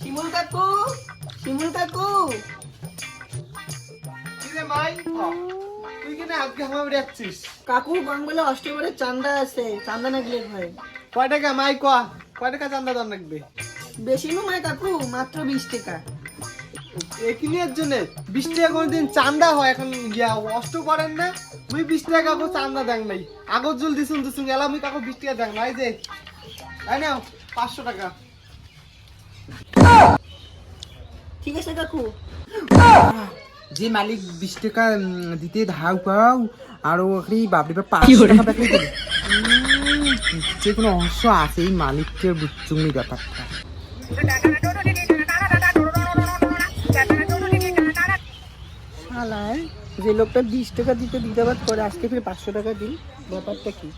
শিমুল কাকু, শিমুল কাকু। কি রে মাই, তুই কিনা আজকে আমার বাড়ি যাচ্ছিস? কাকু বাংলা অষ্টমীর চান্দা আছে, চান্দা না গেলে হয়। কয় টাকা মাই কয় টাকা চান্দা দাম রাখবে? বেশি নয় কাকু, মাত্র 20 টাকা। একিনের জন্য 20 টাকা কোনদিন চান্দা হয়? এখন কষ্ট করেন না, মুই 20 টাকা কাকু চান্দা দেন নাই। আগত জল দিছুন দিছুন এলা মুই কাকু 20 টাকা দেন নাই যে। তাই না 500 টাকা। ঠিক আছে কাকু। যে মালিক 20 টাকা দিতে ধাও পাও আর ওখানে বাপরে বাপ 500 টাকা ব্যাকলি দেবে। যে কোনো অংশ আছে এই মালিককে বুঝছুমি ব্যাপারটা। শালায় যে লোকটা 20 টাকা দিতে দিদাবাদ করে আজকে ফির 500 টাকা দিল, ব্যাপারটা কি?